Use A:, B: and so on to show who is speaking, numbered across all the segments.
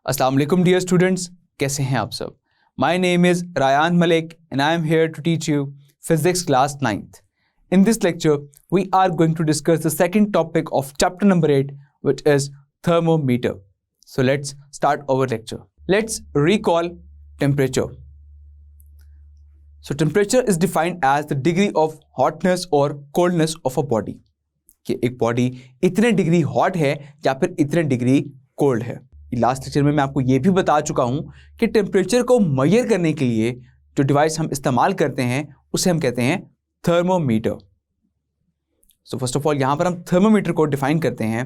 A: अस्सलाम वालेकुम dear students, कैसे हैं आप सब। My name is Rayan Malik and I am here to teach you physics class 9th. In this lecture, we are going to discuss the second topic of chapter number 8, which is thermometer. So let's start our lecture. Let's recall temperature. So temperature is defined as the degree of hotness or coldness of a body. कि एक body इतने degree hot है या फिर इतने degree cold है। Last lecture में मैं आपको ये भी बता चुका हूँ कि टेम्परेचर को मेजर करने के लिए जो डिवाइस हम इस्तेमाल करते हैं उसे हम कहते हैं thermometer. So first of all यहाँ पर हम थर्मोमीटर को डिफाइन करते हैं,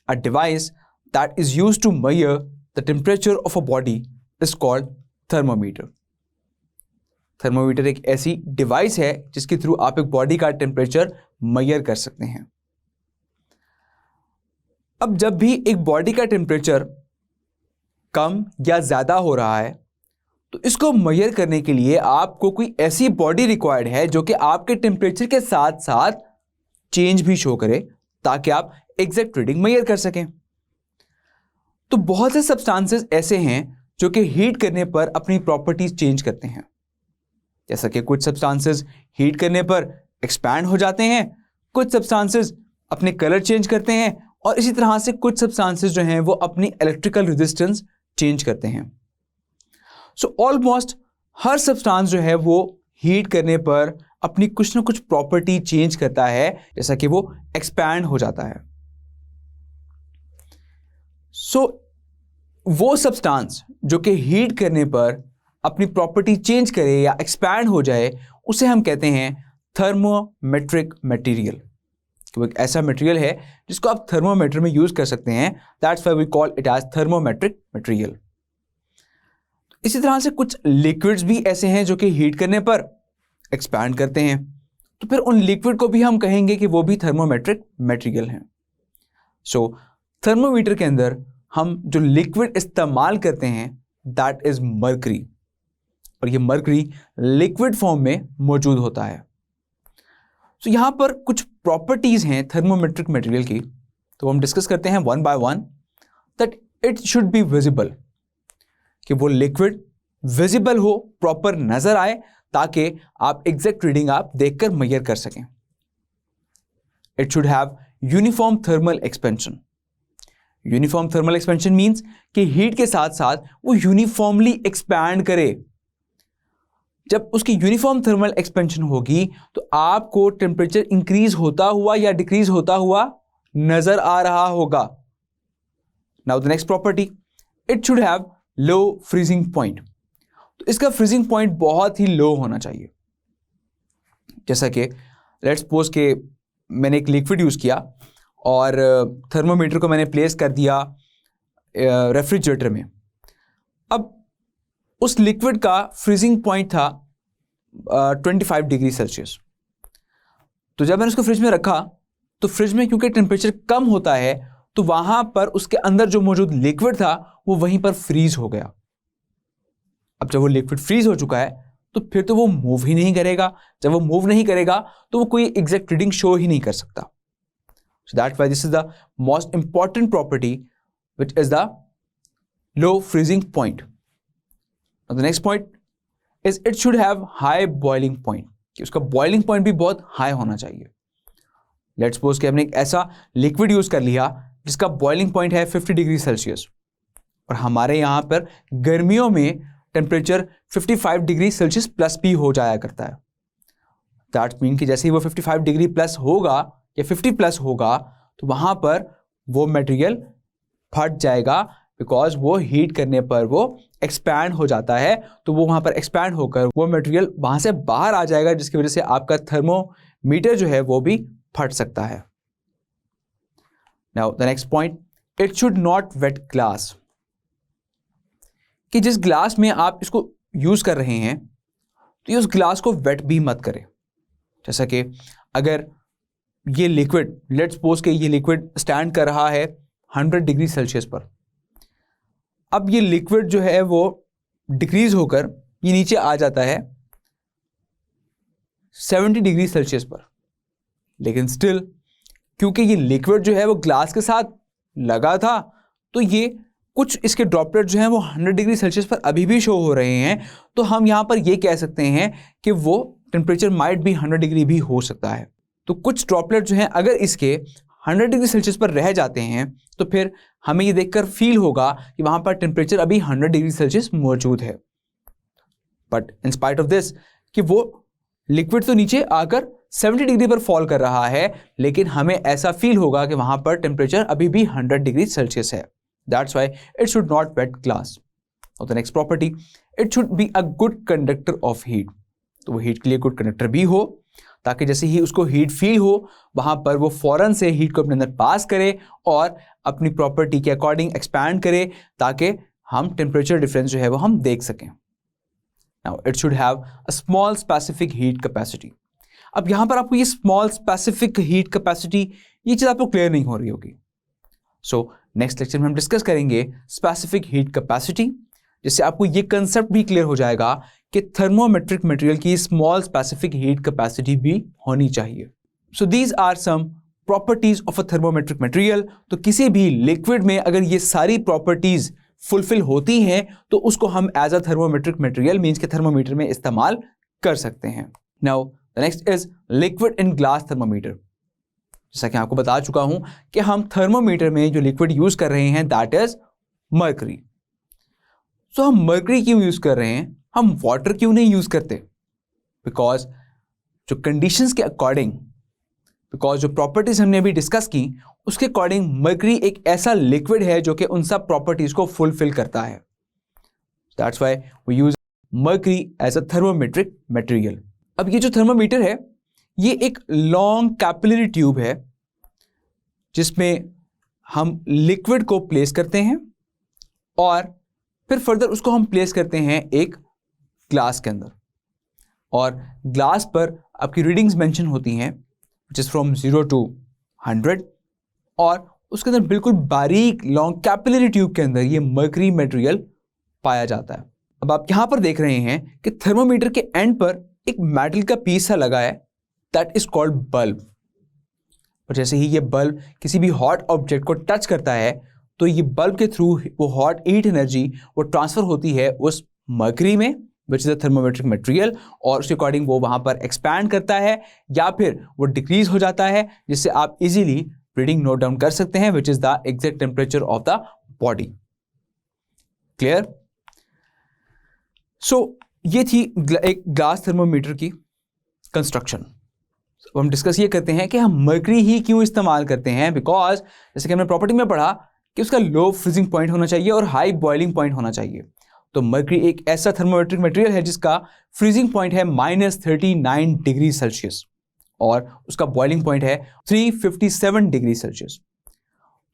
A: a device that is used to measure the temperature of a body is called thermometer. Thermometer एक ऐसी डिवाइस है जिसके थ्रू आप एक बॉडी का टेम्परेचर मेजर कर सकते हैं। अब जब भी एक बॉडी का टेम्परेचर कम या ज़्यादा हो रहा है तो इसको मेजर करने के लिए आपको कोई ऐसी बॉडी रिक्वायर्ड है जो कि आपके टेम्परेचर के साथ साथ चेंज भी शो करे ताकि आप एग्जैक्ट रीडिंग मेजर कर सकें। तो बहुत से सब्सटेंसेस ऐसे हैं जो कि हीट करने पर अपनी प्रॉपर्टीज चेंज करते हैं। जैसा कि कुछ सब्सटेंसेस हीट करने पर एक्सपैंड हो जाते हैं, कुछ सब्सटेंसेस अपने कलर चेंज करते हैं और इसी तरह से कुछ सब्सटेंसेस जो हैं वो अपनी इलेक्ट्रिकल रेजिस्टेंस चेंज करते हैं। सो ऑलमोस्ट हर सब्सटेंस जो है वो हीट करने पर अपनी कुछ ना कुछ प्रॉपर्टी चेंज करता है, जैसा कि वो एक्सपैंड हो जाता है। सो वो सब्सटेंस जो कि हीट करने पर अपनी प्रॉपर्टी चेंज करे या एक्सपैंड हो जाए उसे हम कहते हैं थर्मोमेट्रिक मटेरियल। वो एक ऐसा मटेरियल है जिसको आप थर्मोमीटर में यूज कर सकते हैं। That's why we call it as thermometric material. इसी तरह से कुछ लिक्विड्स भी ऐसे हैं जो कि हीट करने पर एक्सपैंड करते हैं, तो फिर उन लिक्विड को भी हम कहेंगे कि वो भी थर्मोमेट्रिक मटेरियल हैं। सो थर्मोमीटर के अंदर हम जो लिक्विड इस्तेमाल करते हैं दैट इज मर्करी, और ये मर्करी लिक्विड फॉर्म में मौजूद होता है। तो यहाँ पर कुछ प्रॉपर्टीज हैं थर्मोमेट्रिक मटेरियल की, तो हम डिस्कस करते हैं one by one. That it should be visible, कि वो लिक्विड विजिबल हो, प्रॉपर नजर आए ताकि आप एग्जैक्ट रीडिंग आप देखकर मेजर कर सकें। It should have uniform thermal expansion. Uniform thermal expansion means कि हीट के साथ साथ वो यूनिफॉर्मली एक्सपैंड करे। जब उसकी यूनिफॉर्म थर्मल एक्सपेंशन होगी तो आपको टेम्परेचर इंक्रीज होता हुआ या डिक्रीज होता हुआ नजर आ रहा होगा। Now the next property, it should have low freezing point. तो इसका फ्रीजिंग पॉइंट बहुत ही लो होना चाहिए। जैसा कि लेट्स सपोज के मैंने एक लिक्विड यूज किया और थर्मोमीटर को मैंने प्लेस कर दिया रेफ्रिजरेटर में। अब उस लिक्विड का फ्रीजिंग पॉइंट था 25 डिग्री सेल्सियस। तो जब मैंने उसको फ्रिज में रखा तो फ्रिज में क्योंकि टेम्परेचर कम होता है तो वहां पर उसके अंदर जो मौजूद लिक्विड था वो वहीं पर फ्रीज हो गया। अब जब वो लिक्विड फ्रीज हो चुका है तो फिर तो वो मूव ही नहीं करेगा। जब वो मूव नहीं करेगा तो वो कोई एग्जैक्ट रीडिंग शो ही नहीं कर सकता। So that's why this is the most important property which is the low freezing point. The next point is it should have high boiling point, कि उसका बॉइलिंग पॉइंट भी बहुत हाई होना चाहिए। Let's suppose कि हमने एक ऐसा लिक्विड यूज कर लिया जिसका बॉइलिंग पॉइंट है 50 डिग्री सेल्सियस, और हमारे यहाँ पर गर्मियों में टेम्परेचर 55 डिग्री सेल्सियस प्लस भी हो जाया करता है। दैट मीन कि जैसे ही वो 55 डिग्री प्लस होगा या 50 प्लस होगा तो वहाँ पर वो मटेरियल फट जाएगा, बिकॉज वो हीट करने पर वो एक्सपैंड हो जाता है। तो वो वहाँ पर एक्सपैंड होकर वो मटेरियल वहाँ से बाहर आ जाएगा, जिसकी वजह से आपका थर्मोमीटर जो है वो भी फट सकता है। Now the next point, it should not wet glass, कि जिस ग्लास में आप इसको यूज कर रहे हैं तो ये उस ग्लास को वेट भी मत करें। जैसा कि अगर ये लिक्विड, लेट्स सपोज कि ये लिक्विड स्टैंड कर रहा है 100 डिग्री सेल्सियस पर, अब ये लिक्विड जो है वो डिक्रीज होकर ये नीचे आ जाता है 70 डिग्री सेल्सियस पर, लेकिन स्टिल क्योंकि ये लिक्विड जो है वो ग्लास के साथ लगा था तो ये कुछ इसके ड्रॉपलेट जो हैं वो 100 डिग्री सेल्सियस पर अभी भी शो हो रहे हैं, तो हम यहाँ पर ये कह सकते हैं कि वो टेम्परेचर माइट भी 100 डिग्री भी हो सकता है। तो कुछ ड्रॉपलेट जो हैं अगर इसके 100 डिग्री सेल्सियस पर रह जाते हैं तो फिर हमें ये देखकर फील होगा कि वहाँ पर टेम्परेचर अभी 100 डिग्री सेल्सियस मौजूद है। But in spite of this कि वो लिक्विड तो नीचे आकर 70 डिग्री पर फॉल कर रहा है, लेकिन हमें ऐसा फील होगा कि वहाँ पर टेम्परेचर अभी भी 100 डिग्री सेल्सियस है। That's why it should not wet glass. Now the next property, it should be a good conductor of heat. तो वो हीट के लिए गुड कंडक्टर भी हो, ताकि जैसे ही उसको हीट फील हो वहां पर वो फौरन से हीट को अपने अंदर पास करे और अपनी प्रॉपर्टी के अकॉर्डिंग एक्सपैंड करे, ताकि हम टेम्परेचर डिफरेंस जो है वो हम देख सकें। Now it should have a small specific heat capacity. अब यहां पर आपको ये स्मॉल स्पेसिफिक हीट कैपेसिटी ये चीज आपको क्लियर नहीं हो रही होगी। सो नेक्स्ट लेक्चर में हम डिस्कस करेंगे स्पेसिफिक हीट कैपेसिटी, जिससे आपको ये कंसेप्ट भी क्लियर हो जाएगा कि थर्मोमेट्रिक मटेरियल की स्मॉल स्पेसिफिक हीट कैपेसिटी भी होनी चाहिए। So these are some properties of a thermometric material. तो किसी भी लिक्विड में अगर ये सारी प्रॉपर्टीज फुलफिल होती हैं तो उसको हम as a thermometric material means के थर्मोमीटर में इस्तेमाल कर सकते हैं। Now the next is liquid in glass thermometer. जैसा कि आपको बता चुका हूं कि हम थर्मोमीटर में जो लिक्विड यूज कर रहे हैं दैट इज मर्करी। सो हम मर्करी क्यों यूज कर रहे हैं, हम वाटर क्यों नहीं यूज करते? बिकॉज जो कंडीशंस के अकॉर्डिंग, बिकॉज जो प्रॉपर्टीज हमने अभी डिस्कस की उसके अकॉर्डिंग मर्करी एक ऐसा लिक्विड है जो कि उन सब प्रॉपर्टीज को फुलफिल करता है। That's why we use mercury as a thermometric material. अब ये जो थर्मोमीटर है ये एक लॉन्ग कैपिलरी ट्यूब है जिसमें हम लिक्विड को प्लेस करते हैं और फिर फर्दर उसको हम प्लेस करते हैं एक ग्लास के अंदर, और ग्लास पर आपकी रीडिंग्स मेंशन होती हैं विच इज फ्रॉम 0 to 100, और उसके अंदर बिल्कुल बारीक लॉन्ग कैपिलरी ट्यूब के अंदर ये मर्करी मटेरियल पाया जाता है। अब आप यहां पर देख रहे हैं कि थर्मोमीटर के एंड पर एक मेटल का पीस सा लगा है, दैट इज कॉल्ड बल्ब। और जैसे ही ये बल्ब किसी भी हॉट ऑब्जेक्ट को टच करता है तो ये बल्ब के थ्रू वो हॉट हीट एनर्जी वो ट्रांसफर होती है उस मर्करी में which is a thermometric material, और उसके अकॉर्डिंग वो वहां पर एक्सपैंड करता है या फिर वो डिक्रीज हो जाता है, जिससे आप इजीली रीडिंग नोट डाउन कर सकते हैं which is the exact temperature of the body. Clear? So ये थी एक ग्लास थर्मोमीटर की कंस्ट्रक्शन। तो हम डिस्कस ये करते हैं कि हम मर्करी ही क्यों इस्तेमाल करते हैं, बिकॉज जैसे कि हमने प्रॉपर्टी में पढ़ा कि उसका लो फ्रीजिंग पॉइंट होना चाहिए और हाई बॉइलिंग पॉइंट होना चाहिए। तो मर्करी एक ऐसा थर्मोमेट्रिक मटेरियल है जिसका फ्रीजिंग पॉइंट है -39 डिग्री सेल्सियस और उसका बॉइलिंग पॉइंट है 357 डिग्री सेल्सियस।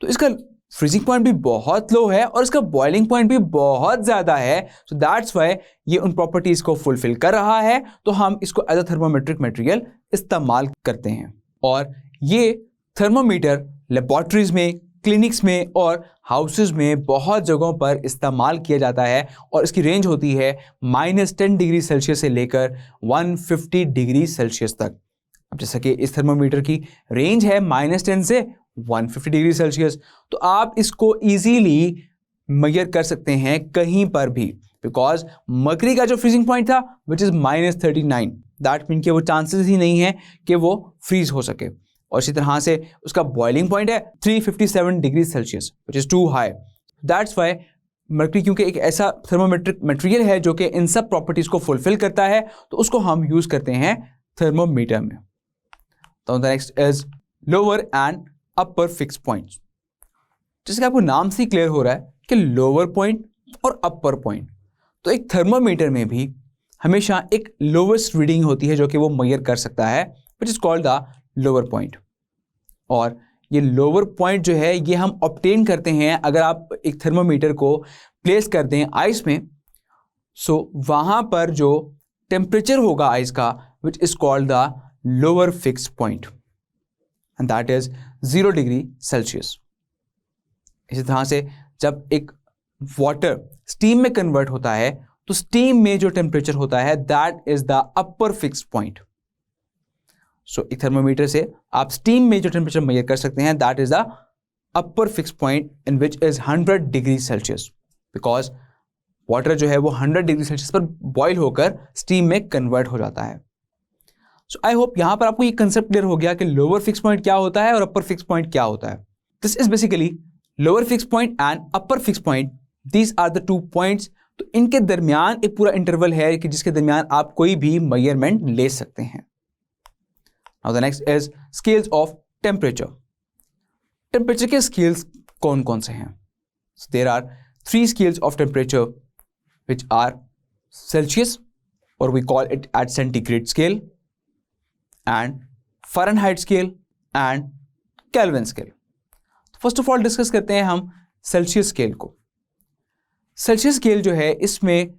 A: तो इसका फ्रीजिंग पॉइंट भी बहुत लो है और इसका बॉइलिंग पॉइंट भी बहुत ज़्यादा है। सो दैट्स वाई ये उन प्रॉपर्टीज़ को फुलफिल कर रहा है, तो हम इसको एज अ थर्मोमेट्रिक मटेरियल इस्तेमाल करते हैं। और ये थर्मोमीटर लेबॉर्ट्रीज में, क्लिनिक्स में और हाउसेज में बहुत जगहों पर इस्तेमाल किया जाता है, और इसकी रेंज होती है -10 डिग्री सेल्सियस से लेकर 150 डिग्री सेल्सियस तक। अब जैसा कि इस थर्मोमीटर की रेंज है -10 से 150 डिग्री सेल्सियस, तो आप इसको इजीली मेजर कर सकते हैं कहीं पर भी, बिकॉज मर्करी का जो फ्रीजिंग पॉइंट था विच इज -39, दैट मीन कि वो चांसेस ही नहीं है कि वो फ्रीज हो सके। और इसी तरह से उसका बॉइलिंग पॉइंट है 357 degree Celsius which is too high. That's why mercury क्योंकि एक ऐसा थर्मोमेट्रिक मटेरियल है जो कि इन सब प्रॉपर्टीज को फुलफिल करता है, तो उसको हम यूज करते हैं थर्मोमीटर में। तो the next is lower and upper fix points. जैसे कि आपको नाम से क्लियर हो रहा है कि लोअर पॉइंट और अपर पॉइंट, तो एक थर्मोमीटर में भी हमेशा एक लोवेस्ट रीडिंग होती है जो कि वो मेजर कर सकता है which is called the lower point. और ये लोअर पॉइंट जो है ये हम ऑब्टेन करते हैं अगर आप एक थर्मोमीटर को प्लेस कर दें आइस में, सो वहां पर जो टेम्परेचर होगा आइस का which is called the lower fix point, and that is 0 degree Celsius. इसी तरह से जब एक वाटर स्टीम में कन्वर्ट होता है तो स्टीम में जो टेम्परेचर होता है that is the upper fix point. So एक थर्मोमीटर से आप स्टीम में जो टेम्परेचर मेजर कर सकते हैं that is the upper fixed point in which is 100 degree Celsius, because water जो है वो 100 डिग्री सेल्सियस पर बॉयल होकर स्टीम में कन्वर्ट हो जाता है. सो आई होप यहां पर आपको ये कंसेप्ट क्लियर हो गया कि लोअर फिक्स पॉइंट क्या होता है और अपर फिक्स पॉइंट क्या होता है. This is basically lower fix point and upper fix point. These are the 2 points. तो इनके दरमियान एक पूरा इंटरवल है कि जिसके दरमियान आप कोई भी मेजरमेंट ले सकते हैं. Now the next is scales of temperature. Temperature के स्केल्स कौन कौन से हैं? There are 3 scales of temperature which are Celsius, or we call it at centigrade scale, and Fahrenheit scale and Kelvin scale. First of all discuss करते हैं हम Celsius scale को. Celsius scale जो है इसमें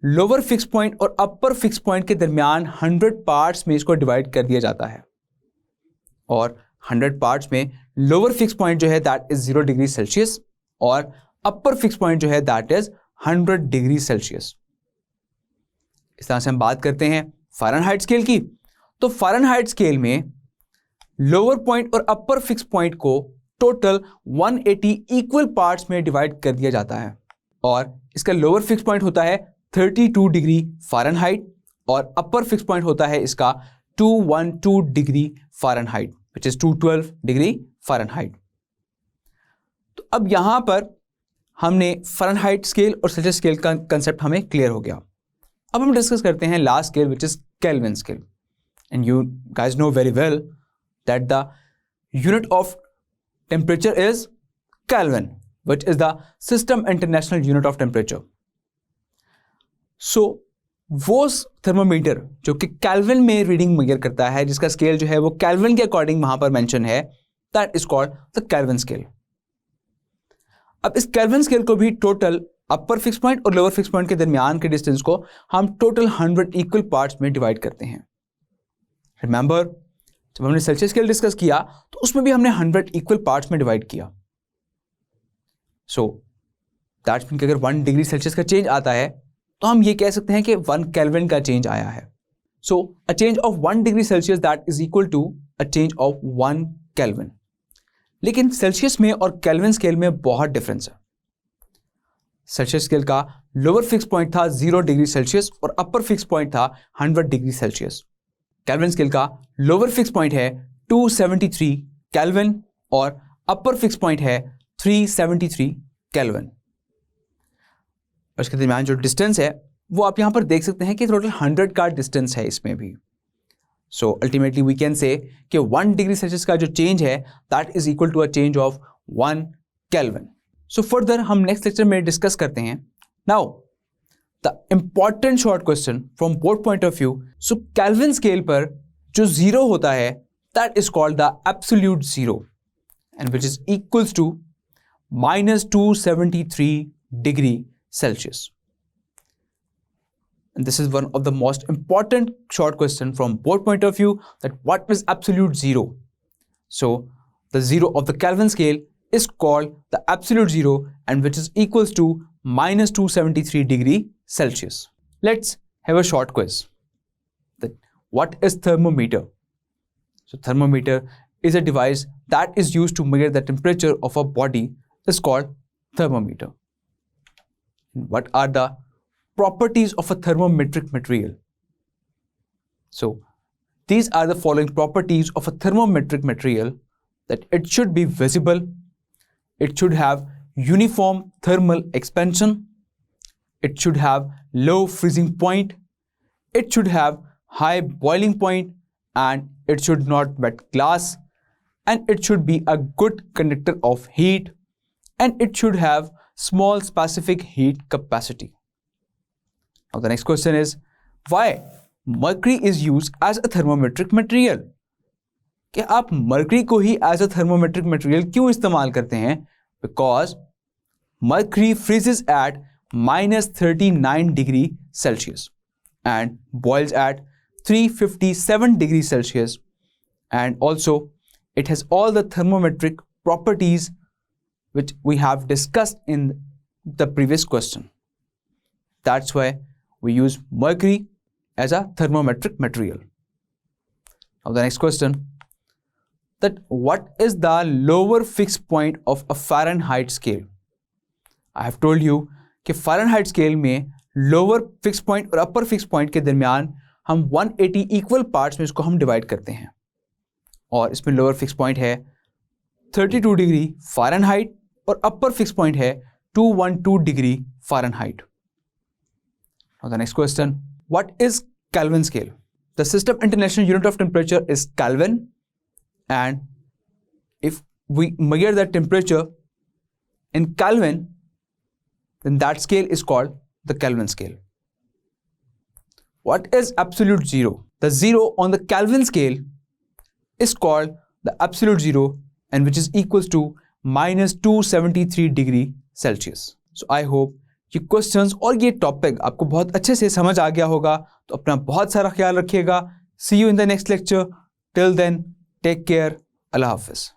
A: लोअर फिक्स पॉइंट और अपर fix point के दरमियान 100 पार्ट्स में इसको डिवाइड कर दिया जाता है, और 100 पार्ट्स में लोअर फिक्स पॉइंट जो है दैट इज 0 डिग्री सेल्सियस और अपर फिक्स पॉइंट जो है दैट इज 100 डिग्री सेल्सियस. इस तरह से हम बात करते हैं फ़ारेनहाइट स्केल की. तो फ़ारेनहाइट स्केल में लोअर पॉइंट और अपर फिक्स पॉइंट को टोटल 180 इक्वल पार्ट्स में डिवाइड कर दिया जाता है, और इसका लोअर फिक्स पॉइंट होता है 32 डिग्री फ़ारेनहाइट और अपर फिक्स पॉइंट होता है इसका 212 degree Fahrenheit which is 212 degree Fahrenheit. तो अब यहां पर हमने फ़ारेनहाइट स्केल और सेल्सियस स्केल का कंसेप्ट हमें क्लियर हो गया. अब हम डिस्कस करते हैं last scale which is Kelvin scale. And you guys know very well that the unit of temperature is Kelvin which is the system international unit of temperature. So वो thermometer जो कि kelvin में reading major करता है, जिसका scale जो है वो केल्विन के अकॉर्डिंग वहां पर मेंशन है, that is called the kelvin scale. अब इस केल्विन स्केल को भी टोटल अपर फिक्स पॉइंट और लोअर फिक्स पॉइंट के दरमियान के डिस्टेंस को हम टोटल 100 इक्वल पार्ट्स में डिवाइड करते हैं. रिमेंबर जब हमने सेल्सियस स्केल डिस्कस किया तो उसमें भी हमने 100 इक्वल पार्ट्स में डिवाइड किया. सो दैट्स मीन कि अगर 1 डिग्री सेल्सियस का चेंज आता है तो हम ये कह सकते हैं कि 1 केल्विन का चेंज आया है. So a change of 1 degree Celsius that is equal to a change of 1 Kelvin. लेकिन सेल्सियस में और केल्विन स्केल में बहुत डिफरेंस है. सेल्सियस स्केल का लोअर फिक्स पॉइंट था 0 डिग्री सेल्सियस और अपर फिक्स पॉइंट था 100 डिग्री सेल्सियस. केल्विन स्केल का लोअर फिक्स पॉइंट है 273 केल्विन और अपर फिक्स पॉइंट है 373 केल्विन. उसके दरमियान जो डिस्टेंस है वो आप यहां पर देख सकते हैं कि टोटल 100 का डिस्टेंस है इसमें भी. So ultimately we can say कि 1 डिग्री सेल्सियस का जो चेंज है that is equal to a change of 1 kelvin. So further हम नेक्स्ट लेक्चर में डिस्कस करते हैं. Now the important short question from both point of view. So Kelvin scale पर जो जीरो होता है that is called the absolute zero and which is equals to -273 degree Celsius. And this is one of the most important short question from both point of view, that what is absolute zero. So the zero of the Kelvin scale is called the absolute zero and which is equals to -273 degree Celsius. Let's have a short quiz. That what is thermometer? So thermometer is a device that is used to measure the temperature of a body is called thermometer. What are the properties of a thermometric material? So these are the following properties of a thermometric material: that it should be visible, it should have uniform thermal expansion, it should have low freezing point, it should have high boiling point, and it should not wet glass, and it should be a good conductor of heat, and it should have small specific heat capacity. Now the next question is, why mercury is used as a thermometric material? कि आप mercury को ही as a thermometric material क्यों इस्तेमाल करते हैं? Because mercury freezes at -39 degree Celsius and boils at 357 degrees Celsius, and also it has all the thermometric properties which we have discussed in the previous question. That's why we use mercury as a thermometric material. Now the next question, that what is the lower fixed point of a Fahrenheit scale. I have told you कि Fahrenheit scale में lower fixed point और upper fixed point के दरमियान हम 180 equal parts में इसको हम divide करते हैं, और इसमें lower fixed point है 32 डिग्री Fahrenheit और upper fixed point है 212 degree Fahrenheit. Now the next question, what is Kelvin scale? The system international unit of temperature is Kelvin, and if we measure the temperature in Kelvin, then that scale is called the Kelvin scale. What is absolute zero? The zero on the Kelvin scale is called the absolute zero, and which is equals to minus 273 degree Celsius. So I hope ये questions और ये topic आपको बहुत अच्छे से समझ आ गया होगा. तो अपना बहुत सारा ख्याल रखिएगा. See you in the next lecture. Till then, take care. Allah Hafiz.